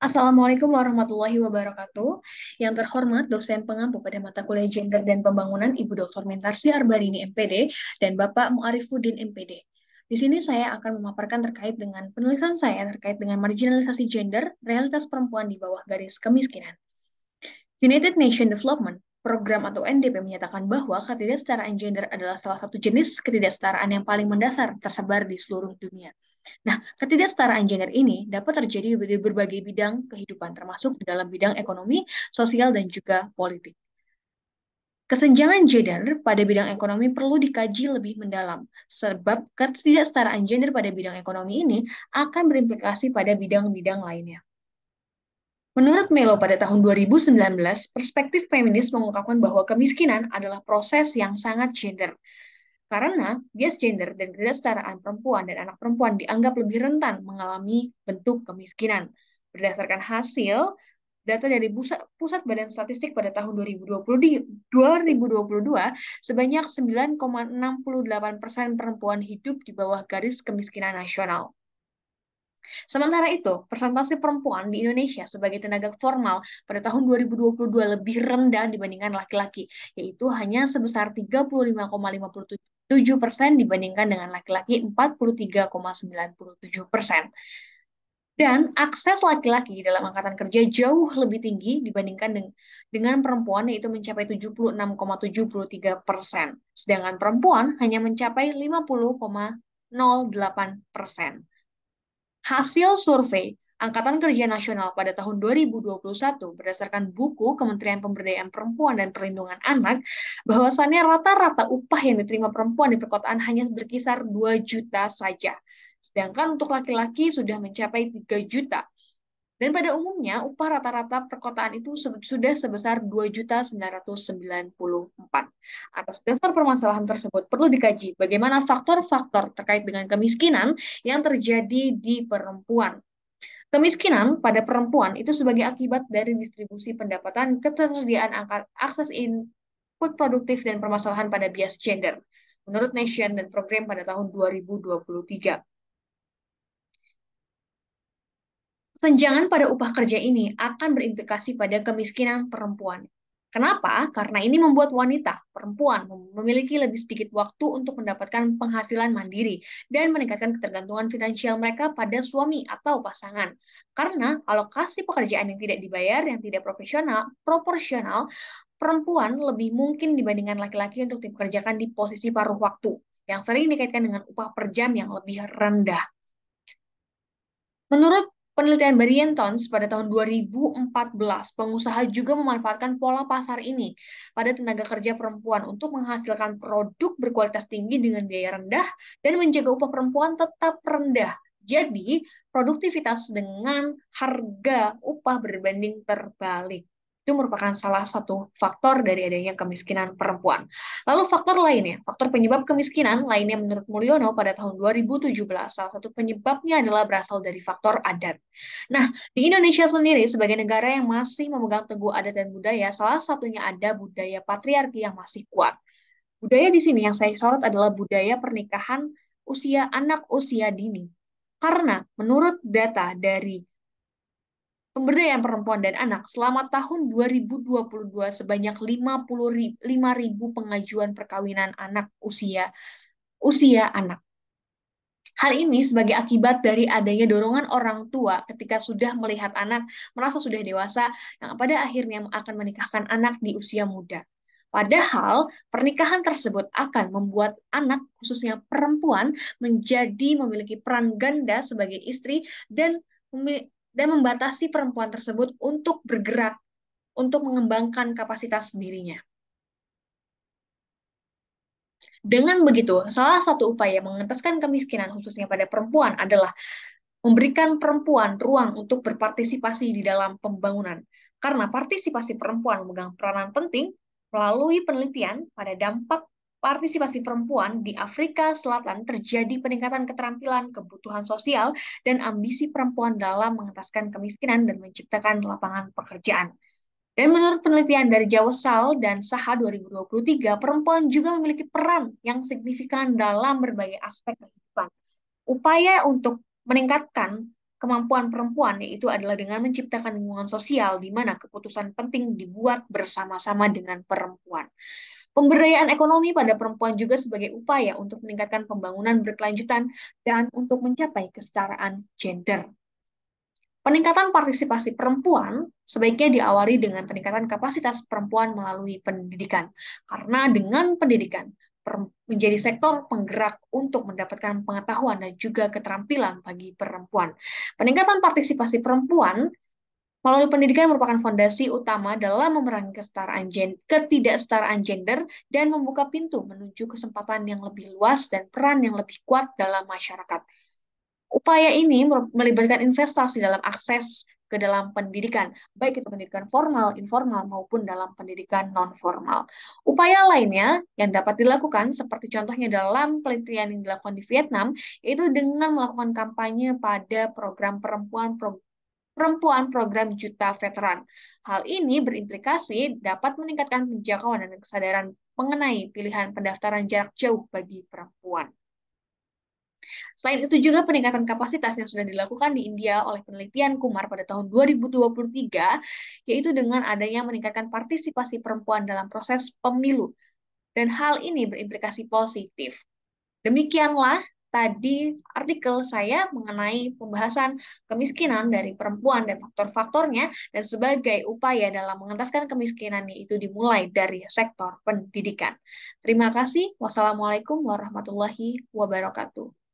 Assalamualaikum warahmatullahi wabarakatuh. Yang terhormat dosen pengampu pada mata kuliah Gender dan Pembangunan Ibu Dr. Mentarsi Arbarini MPD dan Bapak Muarifuddin MPD. Di sini saya akan memaparkan terkait dengan penulisan saya terkait dengan marginalisasi gender, realitas perempuan di bawah garis kemiskinan. United Nations Development Program atau NDP menyatakan bahwa ketidaksetaraan gender adalah salah satu jenis ketidaksetaraan yang paling mendasar tersebar di seluruh dunia. Nah, ketidaksetaraan gender ini dapat terjadi di berbagai bidang kehidupan, termasuk di dalam bidang ekonomi, sosial, dan juga politik. Kesenjangan gender pada bidang ekonomi perlu dikaji lebih mendalam, sebab ketidaksetaraan gender pada bidang ekonomi ini akan berimplikasi pada bidang-bidang lainnya. Menurut Melo pada tahun 2019, perspektif feminis mengungkapkan bahwa kemiskinan adalah proses yang sangat gender. Karena bias gender dan ketidaksetaraan perempuan dan anak perempuan dianggap lebih rentan mengalami bentuk kemiskinan. Berdasarkan hasil data dari Pusat Badan Statistik pada tahun 2022, sebanyak 9,68% perempuan hidup di bawah garis kemiskinan nasional. Sementara itu, persentase perempuan di Indonesia sebagai tenaga formal pada tahun 2022 lebih rendah dibandingkan laki-laki, yaitu hanya sebesar 35,57% dibandingkan dengan laki-laki 43,97%. Dan akses laki-laki dalam angkatan kerja jauh lebih tinggi dibandingkan dengan perempuan, yaitu mencapai 76,73%. Sedangkan perempuan hanya mencapai 50,08%. Hasil survei Angkatan Kerja Nasional pada tahun 2021 berdasarkan buku Kementerian Pemberdayaan Perempuan dan Perlindungan Anak, bahwasannya rata-rata upah yang diterima perempuan di perkotaan hanya berkisar 2 juta saja. Sedangkan untuk laki-laki sudah mencapai 3 juta. Dan pada umumnya upah rata-rata perkotaan itu sudah sebesar 2.994. Atas dasar permasalahan tersebut perlu dikaji bagaimana faktor-faktor terkait dengan kemiskinan yang terjadi di perempuan. Kemiskinan pada perempuan itu sebagai akibat dari distribusi pendapatan, ketersediaan akses input produktif, dan permasalahan pada bias gender. Menurut Nation dan program pada tahun 2023. Kesenjangan pada upah kerja ini akan berimplikasi pada kemiskinan perempuan. Kenapa? Karena ini membuat wanita, perempuan, memiliki lebih sedikit waktu untuk mendapatkan penghasilan mandiri dan meningkatkan ketergantungan finansial mereka pada suami atau pasangan. Karena alokasi pekerjaan yang tidak dibayar, yang tidak proporsional, perempuan lebih mungkin dibandingkan laki-laki untuk dipekerjakan di posisi paruh waktu, yang sering dikaitkan dengan upah per jam yang lebih rendah. Menurut penelitian Barrientons pada tahun 2014, pengusaha juga memanfaatkan pola pasar ini pada tenaga kerja perempuan untuk menghasilkan produk berkualitas tinggi dengan biaya rendah dan menjaga upah perempuan tetap rendah. Jadi, produktivitas dengan harga upah berbanding terbalik. Itu merupakan salah satu faktor dari adanya kemiskinan perempuan. Lalu faktor lainnya, faktor penyebab kemiskinan lainnya menurut Mulyono pada tahun 2017, salah satu penyebabnya adalah berasal dari faktor adat. Nah, di Indonesia sendiri sebagai negara yang masih memegang teguh adat dan budaya, salah satunya ada budaya patriarki yang masih kuat. Budaya di sini yang saya sorot adalah budaya pernikahan anak usia dini. Karena menurut data dari Pemberdayaan Perempuan dan Anak, selama tahun 2022 sebanyak 55.000 pengajuan perkawinan anak usia anak. Hal ini sebagai akibat dari adanya dorongan orang tua ketika sudah melihat anak merasa sudah dewasa yang pada akhirnya akan menikahkan anak di usia muda. Padahal pernikahan tersebut akan membuat anak, khususnya perempuan, menjadi memiliki peran ganda sebagai istri dan membatasi perempuan tersebut untuk bergerak, untuk mengembangkan kapasitas dirinya. Dengan begitu, salah satu upaya mengentaskan kemiskinan khususnya pada perempuan adalah memberikan perempuan ruang untuk berpartisipasi di dalam pembangunan. Karena partisipasi perempuan memegang peranan penting melalui penelitian pada dampak partisipasi perempuan di Afrika Selatan terjadi peningkatan keterampilan, kebutuhan sosial, dan ambisi perempuan dalam mengentaskan kemiskinan dan menciptakan lapangan pekerjaan. Dan menurut penelitian dari Jawasal dan Saha 2023, perempuan juga memiliki peran yang signifikan dalam berbagai aspek kehidupan. Upaya untuk meningkatkan kemampuan perempuan, yaitu adalah dengan menciptakan lingkungan sosial di mana keputusan penting dibuat bersama-sama dengan perempuan. Pemberdayaan ekonomi pada perempuan juga sebagai upaya untuk meningkatkan pembangunan berkelanjutan dan untuk mencapai kesetaraan gender. Peningkatan partisipasi perempuan sebaiknya diawali dengan peningkatan kapasitas perempuan melalui pendidikan. Karena dengan pendidikan menjadi sektor penggerak untuk mendapatkan pengetahuan dan juga keterampilan bagi perempuan. Peningkatan partisipasi perempuan melalui pendidikan merupakan fondasi utama dalam memerangi ketidaksetaraan gender dan membuka pintu menuju kesempatan yang lebih luas dan peran yang lebih kuat dalam masyarakat. Upaya ini melibatkan investasi dalam akses ke dalam pendidikan, baik itu pendidikan formal, informal, maupun dalam pendidikan non-formal. Upaya lainnya yang dapat dilakukan, seperti contohnya dalam penelitian yang dilakukan di Vietnam, yaitu dengan melakukan kampanye pada program perempuan program Juta Veteran. Hal ini berimplikasi dapat meningkatkan penjangkauan dan kesadaran mengenai pilihan pendaftaran jarak jauh bagi perempuan. Selain itu juga peningkatan kapasitas yang sudah dilakukan di India oleh penelitian Kumar pada tahun 2023, yaitu dengan adanya meningkatkan partisipasi perempuan dalam proses pemilu. Dan hal ini berimplikasi positif. Demikianlah tadi artikel saya mengenai pembahasan kemiskinan dari perempuan dan faktor-faktornya, dan sebagai upaya dalam mengentaskan kemiskinan itu dimulai dari sektor pendidikan. Terima kasih. Wassalamualaikum warahmatullahi wabarakatuh.